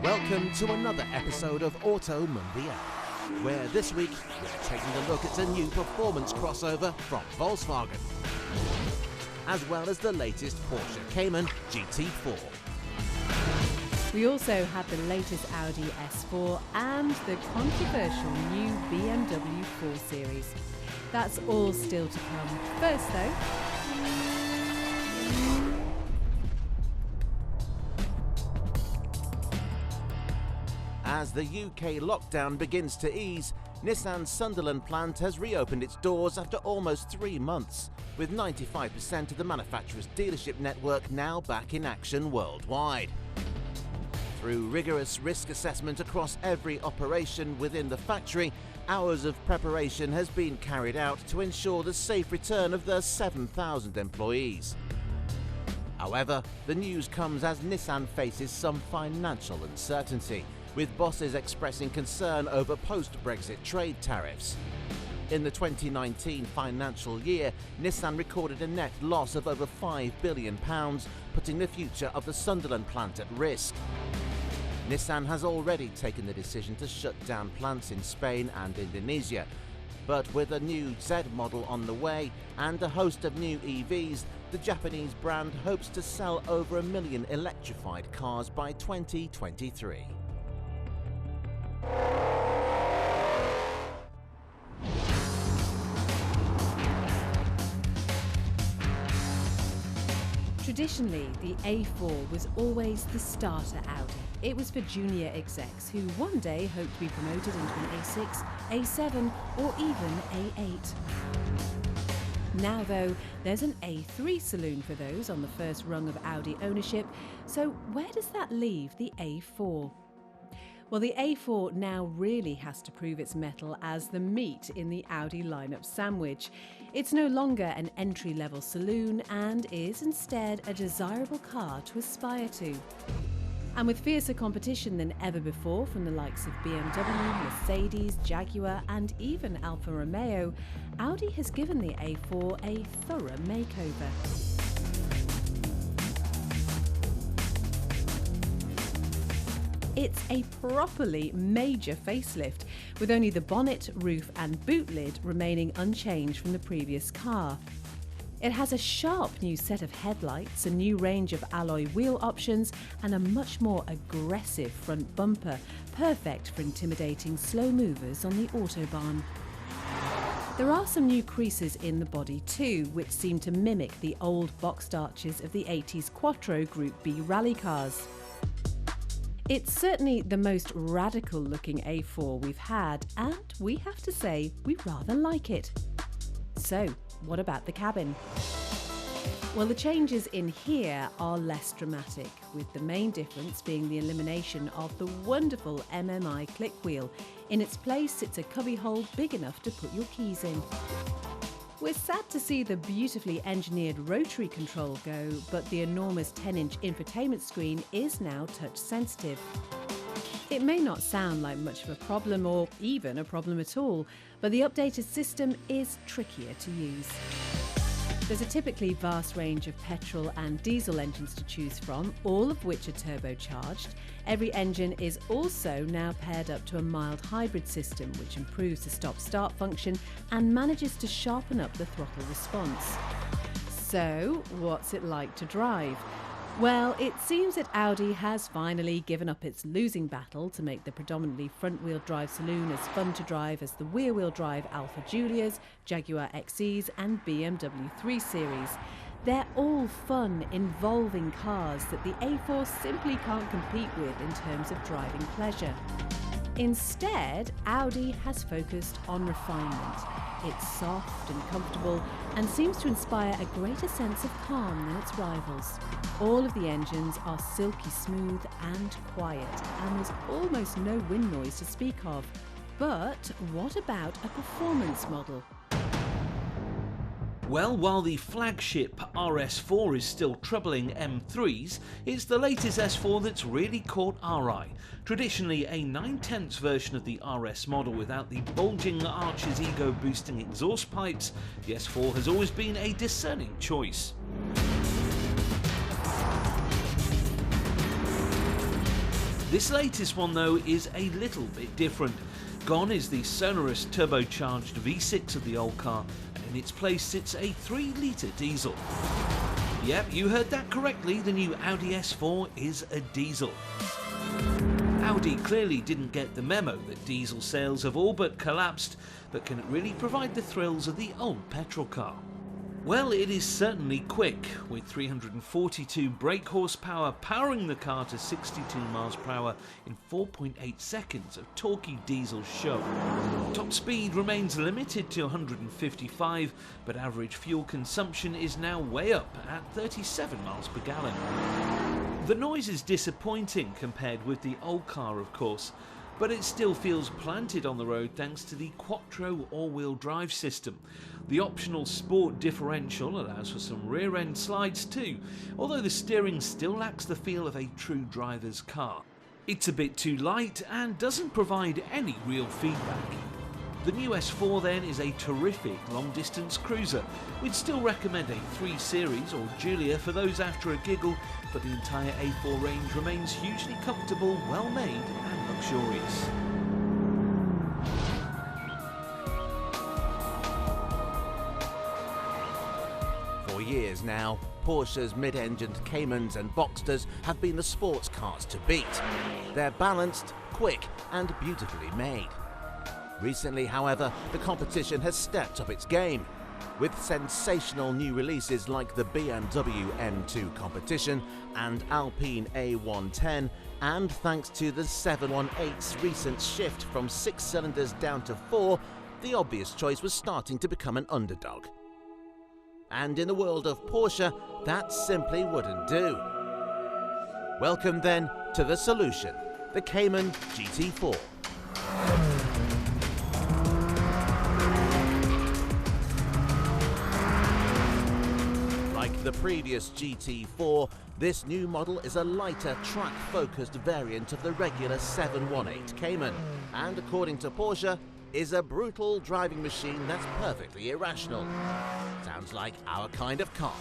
Welcome to another episode of AutoMundial, where this week we're taking a look at a new performance crossover from Volkswagen, as well as the latest Porsche Cayman GT4. We also have the latest Audi S4 and the controversial new BMW 4 Series. That's all still to come. First though, as the UK lockdown begins to ease, Nissan's Sunderland plant has reopened its doors after almost 3 months, with 95% of the manufacturer's dealership network now back in action worldwide. Through rigorous risk assessment across every operation within the factory, hours of preparation has been carried out to ensure the safe return of their 7,000 employees. However, the news comes as Nissan faces some financial uncertainty, with bosses expressing concern over post-Brexit trade tariffs. In the 2019 financial year, Nissan recorded a net loss of over £5 billion, putting the future of the Sunderland plant at risk. Nissan has already taken the decision to shut down plants in Spain and Indonesia, but with a new Z model on the way and a host of new EVs, the Japanese brand hopes to sell over 1 million electrified cars by 2023. traditionally, the A4 was always the starter Audi. It was for junior execs who one day hoped to be promoted into an A6, A7 or even A8. Now though, there's an A3 saloon for those on the first rung of Audi ownership, so where does that leave the A4? Well, the A4 now really has to prove its mettle as the meat in the Audi lineup sandwich. It's no longer an entry-level saloon and is instead a desirable car to aspire to. And with fiercer competition than ever before from the likes of BMW, Mercedes, Jaguar and even Alfa Romeo, Audi has given the A4 a thorough makeover. It's a properly major facelift, with only the bonnet, roof and boot lid remaining unchanged from the previous car. It has a sharp new set of headlights, a new range of alloy wheel options and a much more aggressive front bumper, perfect for intimidating slow movers on the autobahn. There are some new creases in the body too, which seem to mimic the old boxed arches of the 80s Quattro Group B rally cars. It's certainly the most radical looking A4 we've had, and we have to say we rather like it. So, what about the cabin? Well, the changes in here are less dramatic, with the main difference being the elimination of the wonderful MMI click wheel. In its place sits a cubbyhole big enough to put your keys in. We're sad to see the beautifully engineered rotary control go, but the enormous 10-inch infotainment screen is now touch sensitive. It may not sound like much of a problem or even a problem at all, but the updated system is trickier to use. There's a typically vast range of petrol and diesel engines to choose from, all of which are turbocharged. Every engine is also now paired up to a mild hybrid system, which improves the stop-start function and manages to sharpen up the throttle response. So, what's it like to drive? Well, it seems that Audi has finally given up its losing battle to make the predominantly front-wheel drive saloon as fun to drive as the rear-wheel drive Alfa Giulias, Jaguar XEs and BMW 3 Series. They're all fun, involving cars that the A4 simply can't compete with in terms of driving pleasure. Instead, Audi has focused on refinement. It's soft and comfortable and seems to inspire a greater sense of calm than its rivals. All of the engines are silky smooth and quiet, and there's almost no wind noise to speak of. But what about a performance model? Well, while the flagship RS4 is still troubling M3s, it's the latest S4 that's really caught our eye. Traditionally a 9/10 version of the RS model without the bulging arches ego-boosting exhaust pipes, the S4 has always been a discerning choice. This latest one though is a little bit different. Gone is the sonorous turbocharged V6 of the old car, and in its place sits a 3-litre diesel. Yep, you heard that correctly, the new Audi S4 is a diesel. Audi clearly didn't get the memo that diesel sales have all but collapsed, but can it really provide the thrills of the old petrol car? Well, it is certainly quick, with 342 brake horsepower powering the car to 62 miles per hour in 4.8 seconds of torquey diesel show. Top speed remains limited to 155, but average fuel consumption is now way up at 37 miles per gallon. The noise is disappointing compared with the old car, of course, but it still feels planted on the road thanks to the Quattro all-wheel drive system. The optional sport differential allows for some rear-end slides too, although the steering still lacks the feel of a true driver's car. It's a bit too light and doesn't provide any real feedback. The new S4 then is a terrific long-distance cruiser. We'd still recommend a 3 Series or Giulia for those after a giggle, but the entire A4 range remains hugely comfortable, well-made and luxurious. For years now, Porsche's mid-engined Caymans and Boxsters have been the sports cars to beat. They're balanced, quick and beautifully made. Recently, however, the competition has stepped up its game, with sensational new releases like the BMW M2 Competition and Alpine A110, and thanks to the 718's recent shift from 6 cylinders down to 4, the obvious choice was starting to become an underdog. And in the world of Porsche, that simply wouldn't do. Welcome then to the solution, the Cayman GT4. Like the previous GT4, this new model is a lighter, track-focused variant of the regular 718 Cayman, and according to Porsche, is a brutal driving machine that's perfectly irrational. Sounds like our kind of car.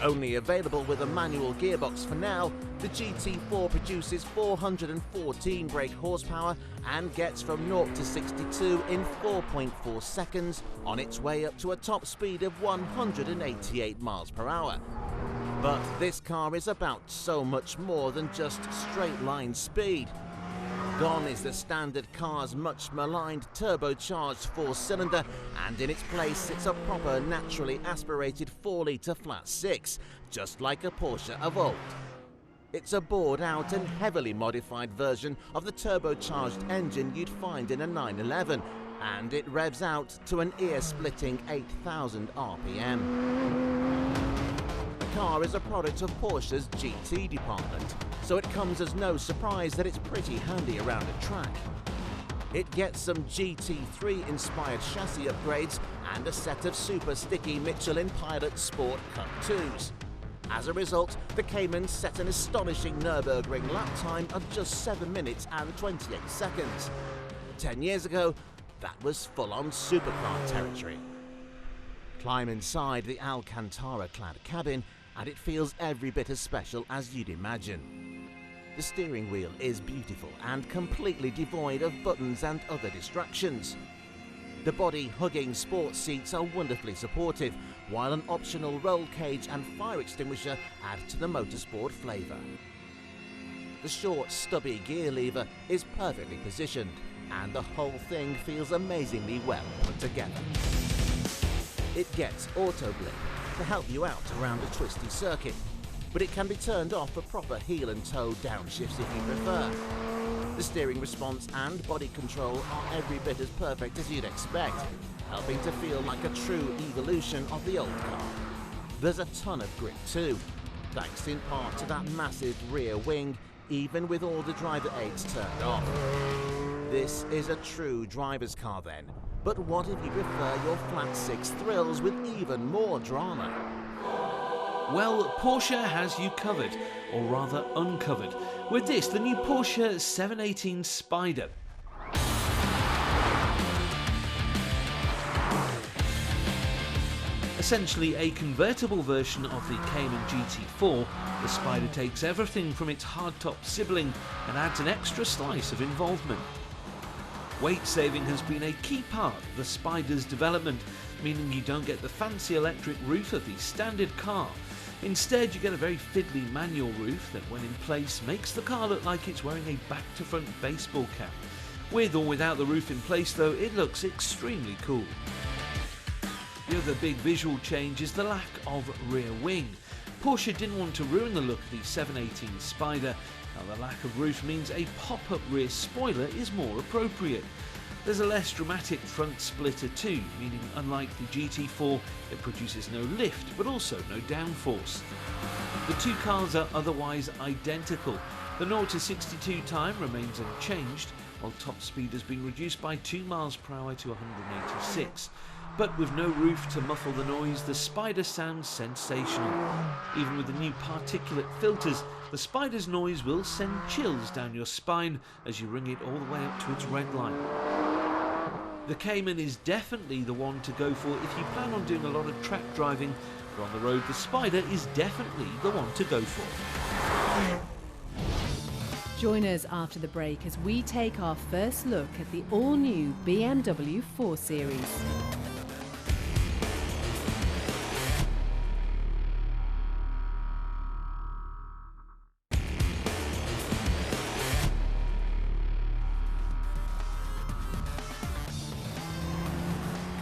Only available with a manual gearbox for now, the GT4 produces 414 brake horsepower and gets from 0 to 62 in 4.4 seconds on its way up to a top speed of 188 miles per hour. But this car is about so much more than just straight line speed. Gone is the standard car's much maligned turbocharged 4-cylinder, and in its place sits a proper naturally aspirated 4-litre flat 6, just like a Porsche of old. It's a bored out and heavily modified version of the turbocharged engine you'd find in a 911, and it revs out to an ear-splitting 8,000 RPM. The car is a product of Porsche's GT department, so it comes as no surprise that it's pretty handy around a track. It gets some GT3-inspired chassis upgrades and a set of super sticky Michelin Pilot Sport Cup 2s. As a result, the Cayman set an astonishing Nürburgring lap time of just 7 minutes and 28 seconds. 10 years ago, that was full-on supercar territory. Climb inside the Alcantara-clad cabin, and it feels every bit as special as you'd imagine. The steering wheel is beautiful and completely devoid of buttons and other distractions. The body-hugging sports seats are wonderfully supportive, while an optional roll cage and fire extinguisher add to the motorsport flavour. The short, stubby gear lever is perfectly positioned, and the whole thing feels amazingly well put together. It gets auto blink to help you out around a twisty circuit, but it can be turned off for proper heel and toe downshifts if you prefer. The steering response and body control are every bit as perfect as you'd expect, helping to feel like a true evolution of the old car. There's a ton of grip too, thanks in part to that massive rear wing, even with all the driver aids turned off. This is a true driver's car then, but what if you prefer your flat 6 thrills with even more drama? Well, Porsche has you covered, or rather uncovered, with this, the new Porsche 718 SPYDER. A Essentially a convertible version of the Cayman GT4, the SPYDER takes everything from its hardtop sibling and adds an extra slice of involvement. Weight saving has been a key part of the SPYDER's development, meaning you don't get the fancy electric roof of the standard car. Instead, you get a very fiddly manual roof that, when in place, makes the car look like it's wearing a back-to-front baseball cap. With or without the roof in place though, it looks extremely cool. The other big visual change is the lack of rear wing. Porsche didn't want to ruin the look of the 718 SPYDER. Now the lack of roof means a pop-up rear spoiler is more appropriate. There's a less dramatic front splitter too, meaning unlike the GT4, it produces no lift but also no downforce. The two cars are otherwise identical. The 0 to 62 time remains unchanged, while top speed has been reduced by 2 miles per hour to 186. But with no roof to muffle the noise, the SPYDER sounds sensational. Even with the new particulate filters, the SPYDER's noise will send chills down your spine as you ring it all the way up to its red line. The Cayman is definitely the one to go for if you plan on doing a lot of track driving, but on the road the SPYDER is definitely the one to go for. Join us after the break as we take our first look at the all-new BMW 4 Series.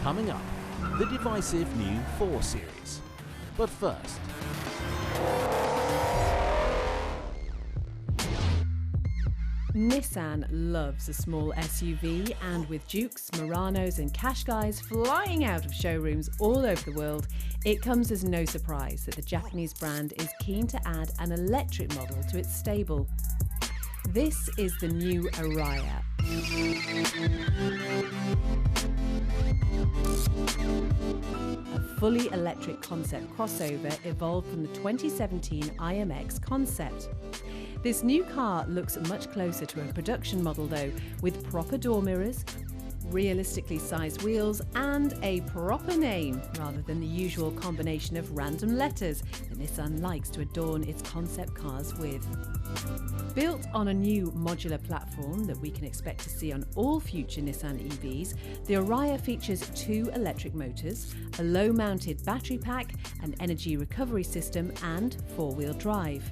Coming up, the divisive new 4 Series. But first, Nissan loves a small SUV, and with Dukes, Muranos and Qashqais flying out of showrooms all over the world, it comes as no surprise that the Japanese brand is keen to add an electric model to its stable. This is the new Ariya. A fully electric concept crossover evolved from the 2017 IMX concept. This new car looks much closer to a production model though, with proper door mirrors, realistically sized wheels and a proper name rather than the usual combination of random letters that Nissan likes to adorn its concept cars with. Built on a new modular platform that we can expect to see on all future Nissan EVs, the Ariya features 2 electric motors, a low-mounted battery pack, an energy recovery system and 4-wheel drive.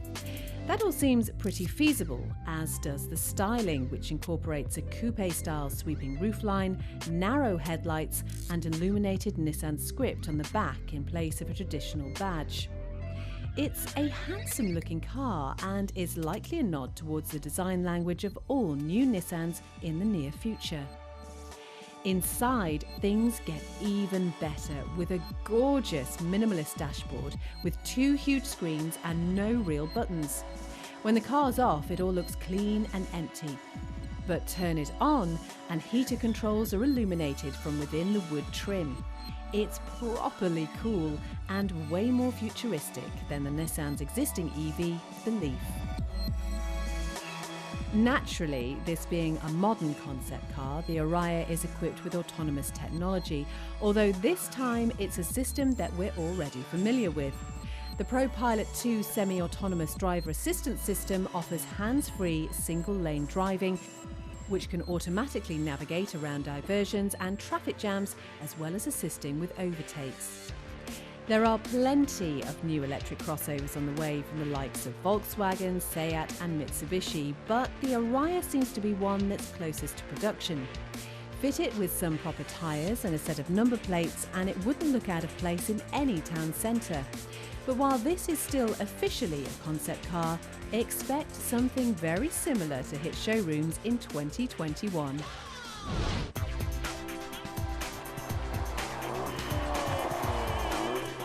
That all seems pretty feasible, as does the styling, which incorporates a coupe-style sweeping roofline, narrow headlights and illuminated Nissan script on the back in place of a traditional badge. It's a handsome-looking car and is likely a nod towards the design language of all new Nissans in the near future. Inside, things get even better with a gorgeous minimalist dashboard with 2 huge screens and no real buttons. When the car's off, it all looks clean and empty. But turn it on and heater controls are illuminated from within the wood trim. It's properly cool and way more futuristic than the Nissan's existing EV, the Leaf. Naturally, this being a modern concept car, the Ariya is equipped with autonomous technology, although this time it's a system that we're already familiar with. The ProPilot 2 semi-autonomous driver assistance system offers hands-free single-lane driving, which can automatically navigate around diversions and traffic jams, as well as assisting with overtakes. There are plenty of new electric crossovers on the way from the likes of Volkswagen, Seat and Mitsubishi, but the Ariya seems to be one that's closest to production. Fit it with some proper tyres and a set of number plates and it wouldn't look out of place in any town centre. But while this is still officially a concept car, expect something very similar to hit showrooms in 2021.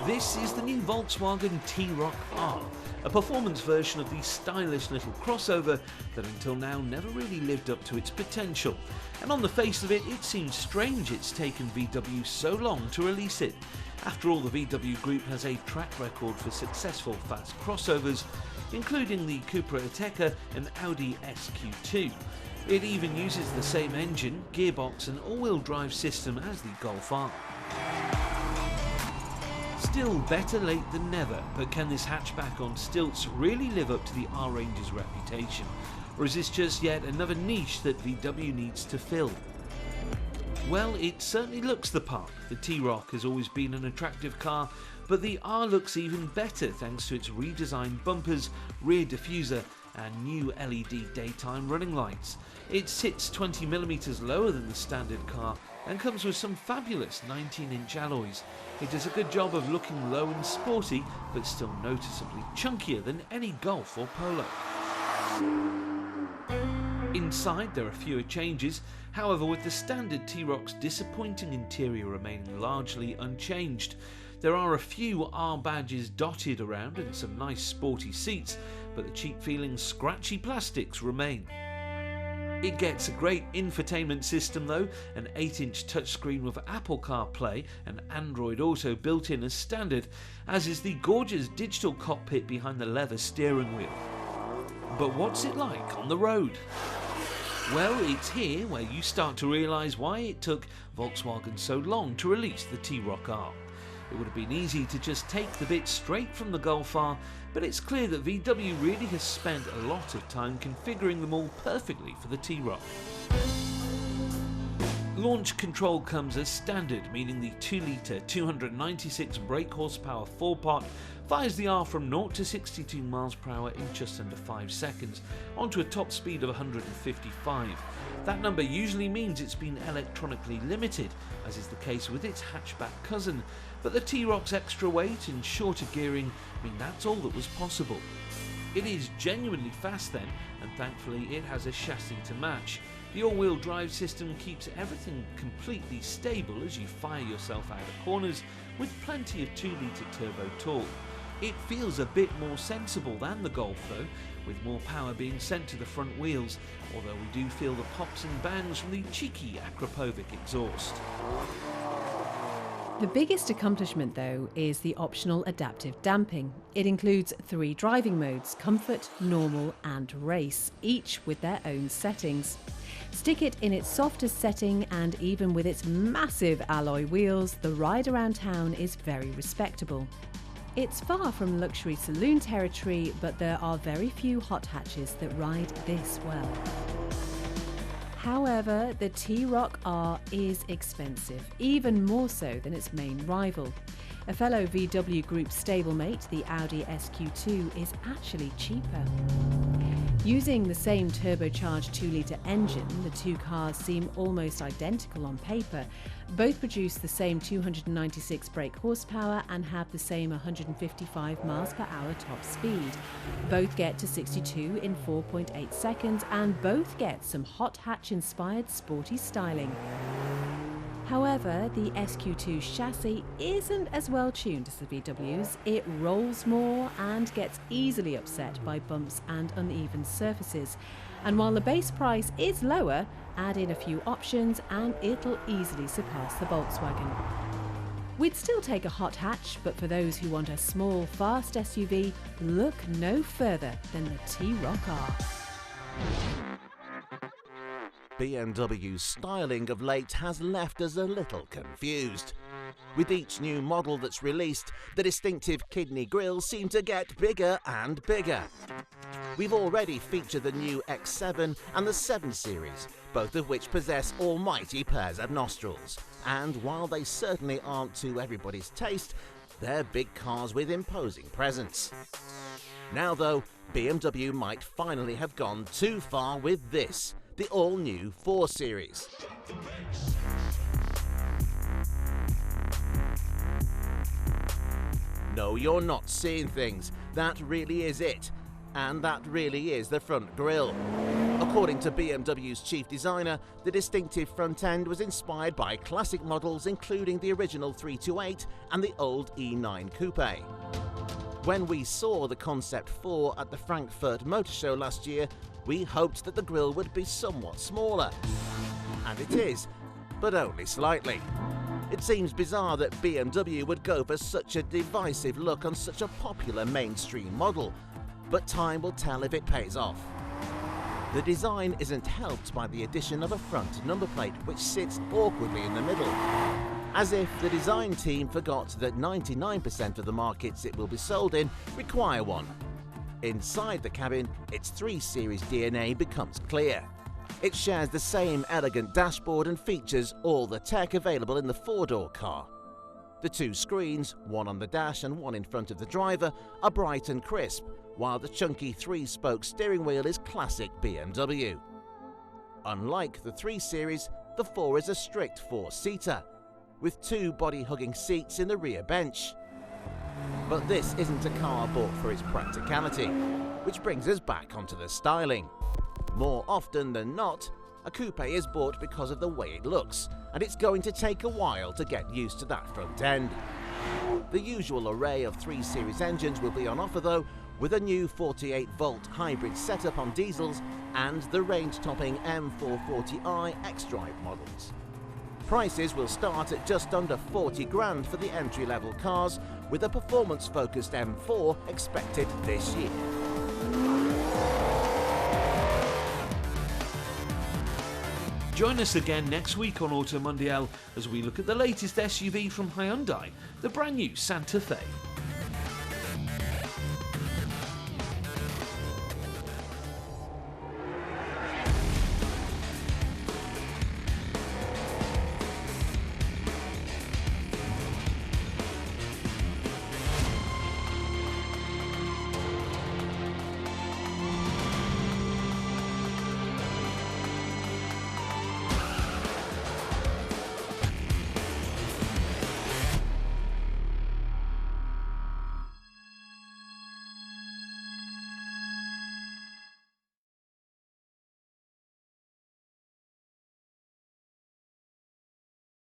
This is the new Volkswagen TRoc R, a performance version of the stylish little crossover that until now never really lived up to its potential. And on the face of it, it seems strange it's taken VW so long to release it. After all, the VW Group has a track record for successful fast crossovers, including the Cupra Ateca and Audi SQ2. It even uses the same engine, gearbox and all-wheel drive system as the Golf R. Still better late than never, but can this hatchback on stilts really live up to the R-Range's reputation? Or is this just yet another niche that VW needs to fill? Well, it certainly looks the part. The T-RoC has always been an attractive car, but the R looks even better thanks to its redesigned bumpers, rear diffuser and new LED daytime running lights. It sits 20mm lower than the standard car and comes with some fabulous 19-inch alloys. It does a good job of looking low and sporty, but still noticeably chunkier than any Golf or Polo. Inside there are fewer changes, however, with the standard T-RoC's disappointing interior remaining largely unchanged. There are a few R badges dotted around and some nice sporty seats, but the cheap feeling scratchy plastics remain. It gets a great infotainment system though, an 8-inch touchscreen with Apple CarPlay and Android Auto built in as standard, as is the gorgeous digital cockpit behind the leather steering wheel. But what's it like on the road? Well, it's here where you start to realise why it took Volkswagen so long to release the T-RoC R. It would have been easy to just take the bit straight from the Golf R, but it's clear that VW really has spent a lot of time configuring them all perfectly for the T-RoC. Launch control comes as standard, meaning the 2-litre 296 brake horsepower 4-pot fires the R from 0 to 62 mph in just under 5 seconds, onto a top speed of 155. That number usually means it's been electronically limited, as is the case with its hatchback cousin, but the T-RoC's extra weight and shorter gearing mean that's all that was possible. It is genuinely fast then, and thankfully it has a chassis to match. The all-wheel drive system keeps everything completely stable as you fire yourself out of corners, with plenty of 2-litre turbo torque. It feels a bit more sensible than the Golf though, with more power being sent to the front wheels, although we do feel the pops and bangs from the cheeky Akrapovic exhaust. The biggest accomplishment, though, is the optional adaptive damping. It includes 3 driving modes: Comfort, Normal and Race, each with their own settings. Stick it in its softest setting and even with its massive alloy wheels, the ride around town is very respectable. It's far from luxury saloon territory, but there are very few hot hatches that ride this well. However, the T-RoC R is expensive, even more so than its main rival. A fellow VW Group stablemate, the Audi SQ2, is actually cheaper. Using the same turbocharged 2-litre engine, the two cars seem almost identical on paper. Both produce the same 296 brake horsepower and have the same 155 mph top speed. Both get to 62 in 4.8 seconds and both get some hot hatch-inspired sporty styling. However, the SQ2's chassis isn't as well tuned as the VW's. It rolls more and gets easily upset by bumps and uneven surfaces. And while the base price is lower, add in a few options and it'll easily surpass the Volkswagen. We'd still take a hot hatch, but for those who want a small, fast SUV, look no further than the T-RoC R. BMW's styling of late has left us a little confused. With each new model that's released, the distinctive kidney grills seem to get bigger and bigger. We've already featured the new X7 and the 7 Series, both of which possess almighty pairs of nostrils. And while they certainly aren't to everybody's taste, they're big cars with imposing presence. Now though, BMW might finally have gone too far with this, the all-new 4 Series. No, you're not seeing things. That really is it. And that really is the front grille. According to BMW's chief designer, the distinctive front end was inspired by classic models including the original 328 and the old E9 Coupe. When we saw the Concept 4 at the Frankfurt Motor Show last year, we hoped that the grille would be somewhat smaller. And it is, but only slightly. It seems bizarre that BMW would go for such a divisive look on such a popular mainstream model, but time will tell if it pays off. The design isn't helped by the addition of a front number plate which sits awkwardly in the middle. as if the design team forgot that 99% of the markets it will be sold in require one. Inside the cabin, its 3 Series DNA becomes clear. It shares the same elegant dashboard and features all the tech available in the 4-door car. The 2 screens, one on the dash and one in front of the driver, are bright and crisp, while the chunky 3-spoke steering wheel is classic BMW. Unlike the 3 Series, the 4 is a strict 4-seater, with 2 body-hugging seats in the rear bench. But this isn't a car bought for its practicality, which brings us back onto the styling. More often than not, a coupe is bought because of the way it looks, and it's going to take a while to get used to that front end. The usual array of 3 Series engines will be on offer though, with a new 48-volt hybrid setup on diesels and the range-topping M440i X-Drive models. Prices will start at just under 40 grand for the entry-level cars, with a performance-focused M4 expected this year. Join us again next week on AutoMundial as we look at the latest SUV from Hyundai, the brand new Santa Fe.